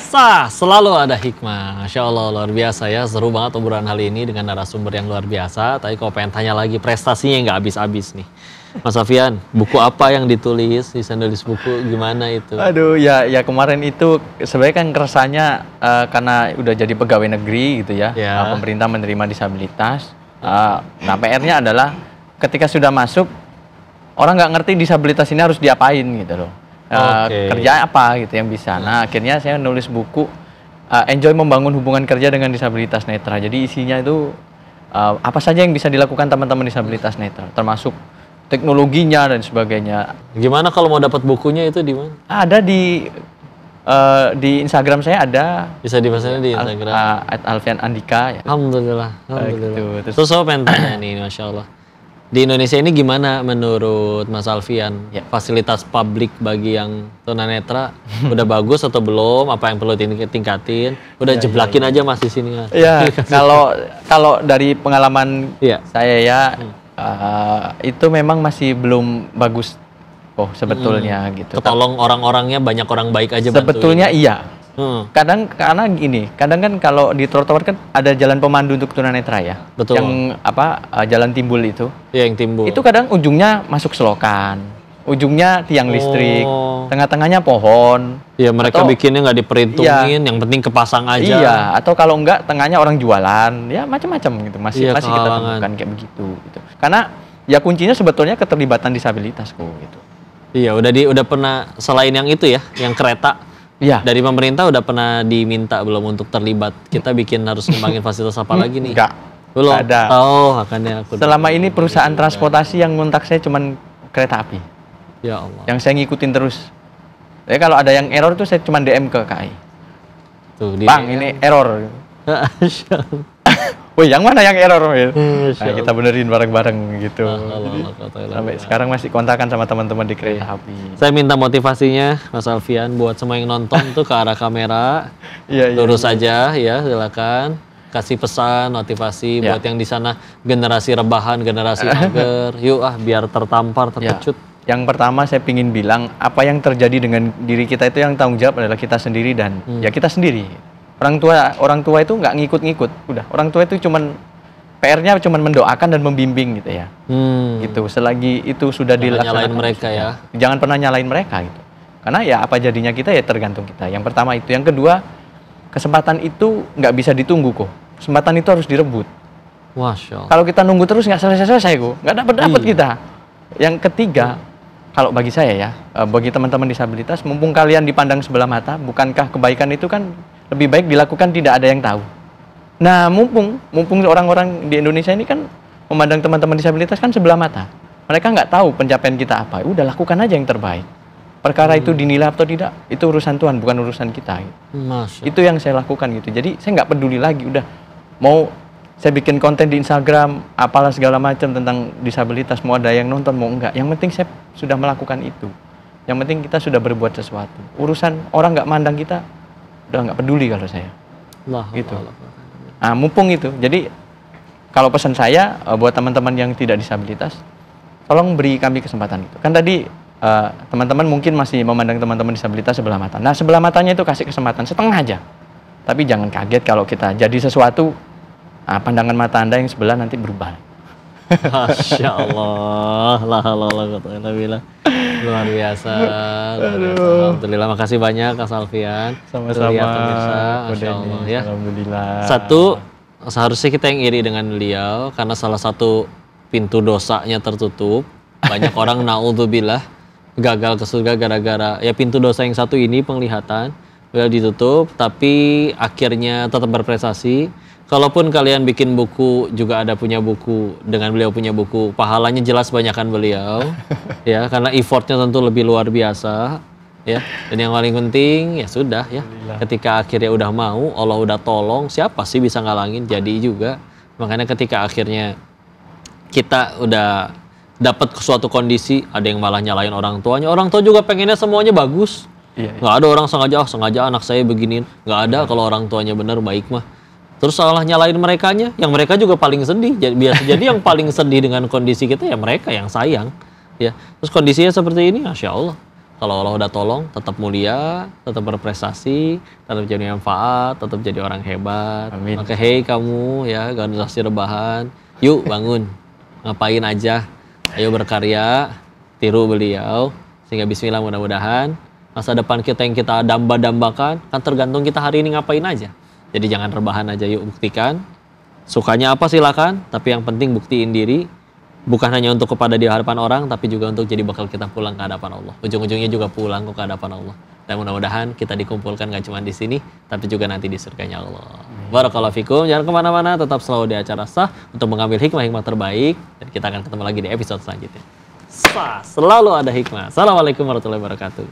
biasa, selalu ada hikmah. Masya Allah, luar biasa ya. Seru banget obrolan kali ini dengan narasumber yang luar biasa. Tapi kalau pengen tanya lagi, prestasinya nggak habis-habis nih. Mas Alfian, buku apa yang ditulis? Bisa nulis buku gimana itu? Aduh, ya kemarin itu sebenarnya kan keresahannya karena udah jadi pegawai negeri gitu ya. Pemerintah menerima disabilitas. Nah, PR-nya adalah ketika sudah masuk, orang nggak ngerti disabilitas ini harus diapain gitu loh. Kerja apa gitu yang bisa. Nah, akhirnya saya nulis buku Enjoy Membangun Hubungan Kerja dengan Disabilitas Netra. Jadi isinya itu apa saja yang bisa dilakukan teman-teman disabilitas netra, termasuk teknologinya dan sebagainya. Gimana kalau mau dapat bukunya itu di mana? Ada di Instagram saya ada. Bisa dipesan di Instagram. @Alfian Andika. Ya. Alhamdulillah. Alhamdulillah. Gitu. Terus saya pengen tanya nih, Masya Allah. Di Indonesia ini gimana menurut Mas Alfian? Fasilitas publik bagi yang tunanetra udah bagus atau belum? Apa yang perlu ditingkatin? Udah jeblakin aja Mas di sini. Ya, kalau dari pengalaman saya itu memang masih belum bagus sebetulnya gitu. Ketolong orang-orangnya, banyak orang baik aja sebetulnya bantuin. Iya. Kadang karena gini, kadang kan kalau di trotoar kan ada jalan pemandu untuk tunanetra ya. Betul. Yang jalan timbul itu. Iya, yang timbul. Itu kadang ujungnya masuk selokan, ujungnya tiang listrik, tengah-tengahnya pohon. Iya, mereka bikinnya nggak diperhitungin, yang penting kepasang aja. Iya, atau kalau enggak tengahnya orang jualan, ya macam-macam gitu. Masih kita temukan kayak begitu gitu. Karena ya kuncinya sebetulnya keterlibatan disabilitas kok gitu. Iya, udah pernah selain yang itu ya, yang kereta. Iya. Dari pemerintah udah pernah diminta belum untuk terlibat? Kita harus ngembangin fasilitas apa lagi nih? Enggak. Belum. Ada. Makanya aku. Selama ini perusahaan transportasi yang ngontak saya cuman kereta api. Ya Allah. Yang saya ngikutin terus. Jadi kalau ada yang error itu saya cuman DM ke KAI. Tuh, Bang, ini error. Woi, yang mana yang error? Nah, kita benerin bareng-bareng gitu. Sampai sekarang masih kontakan sama teman-teman di kereta api. Saya minta motivasinya Mas Alfian buat semua yang nonton tuh ke arah kamera. Lurus aja ya, silakan. Kasih pesan, motivasi buat yang di sana generasi rebahan, generasi mager. Yuk biar tertampar, terkecut. Yang pertama saya ingin bilang, apa yang terjadi dengan diri kita itu yang tanggung jawab adalah kita sendiri dan ya kita sendiri. Orang tua itu nggak ngikut-ngikut, udah. Orang tua itu PR-nya cuman mendoakan dan membimbing gitu ya. Gitu. Selagi itu sudah dilaksanakan, nyalain mereka ya. Jangan pernah nyalain mereka gitu. Karena ya apa jadinya kita ya tergantung kita. Yang pertama itu, yang kedua, kesempatan itu nggak bisa ditunggu kok. Kesempatan itu harus direbut. Masya Allah. Kalau kita nunggu terus nggak selesai kok, nggak dapat kita. Yang ketiga, kalau bagi saya ya, bagi teman-teman disabilitas, mumpung kalian dipandang sebelah mata, bukankah kebaikan itu kan lebih baik dilakukan tidak ada yang tahu. Nah, mumpung orang-orang di Indonesia ini kan memandang teman-teman disabilitas kan sebelah mata. Mereka nggak tahu pencapaian kita apa. Udah lakukan aja yang terbaik. Perkara itu dinilai atau tidak, itu urusan Tuhan, bukan urusan kita. Gitu. Itu yang saya lakukan gitu. Jadi saya nggak peduli lagi. Udah mau saya bikin konten di Instagram, apalah segala macam tentang disabilitas, mau ada yang nonton mau enggak. Yang penting saya sudah melakukan itu. Yang penting kita sudah berbuat sesuatu. Urusan orang nggak mandang kita, udah nggak peduli kalau saya. Gitu. Nah, mumpung itu. Jadi kalau pesan saya buat teman-teman yang tidak disabilitas, tolong beri kami kesempatan itu. Kan tadi teman-teman mungkin masih memandang teman-teman disabilitas sebelah mata. Nah, sebelah matanya itu kasih kesempatan setengah aja. Tapi jangan kaget kalau kita jadi sesuatu, pandangan mata Anda yang sebelah nanti berubah. Masya Allah, luar biasa. Alhamdulillah, makasih banyak Mas Alfian. Sama-sama. Masya Allah ya. Alhamdulillah. Satu, seharusnya kita yang iri dengan beliau karena salah satu pintu dosanya tertutup. Banyak orang naudzubillah gagal ke surga gara-gara ya pintu dosa yang satu ini, penglihatan beliau ditutup, tapi akhirnya tetap berprestasi. Kalaupun kalian bikin buku, juga ada punya buku, dengan beliau punya buku, pahalanya jelas banyakan beliau, ya, karena effortnya tentu lebih luar biasa, ya. Dan yang paling penting, ya sudah, ya, ketika akhirnya udah mau, Allah udah tolong, siapa sih bisa ngalangin, jadi juga. Makanya ketika akhirnya kita udah dapat suatu kondisi, ada yang malah nyalain orang tuanya, orang tua juga pengennya semuanya bagus. Nggak ada orang sengaja anak saya beginiin, nggak ada. Kalau orang tuanya benar baik mah. Terus salah nyalain merekanya, yang mereka juga paling sedih. Jadi yang paling sedih dengan kondisi kita ya mereka yang sayang, ya. Terus kondisinya seperti ini, Masya Allah. Kalau Allah udah tolong, tetap mulia, tetap berprestasi, tetap jadi manfaat, tetap jadi orang hebat. Amin. Maka hey kamu ya, organisasi rebahan, yuk bangun, ngapain aja, ayo berkarya, tiru beliau, sehingga Bismillah mudah-mudahan masa depan kita yang kita damba-dambakan kan tergantung kita hari ini ngapain aja. Jadi jangan rebahan aja, yuk buktikan. Sukanya apa silakan, tapi yang penting buktiin diri. Bukan hanya untuk kepada di hadapan orang, tapi juga untuk jadi bakal kita pulang ke hadapan Allah. Ujung-ujungnya juga pulang ke hadapan Allah. Dan mudah-mudahan kita dikumpulkan gak cuma di sini, tapi juga nanti di surganya Allah. Barakallahu fikum. Jangan kemana-mana, tetap selalu di acara Sah untuk mengambil hikmah-hikmah terbaik. Dan kita akan ketemu lagi di episode selanjutnya. Sah, selalu ada hikmah. Assalamualaikum warahmatullahi wabarakatuh.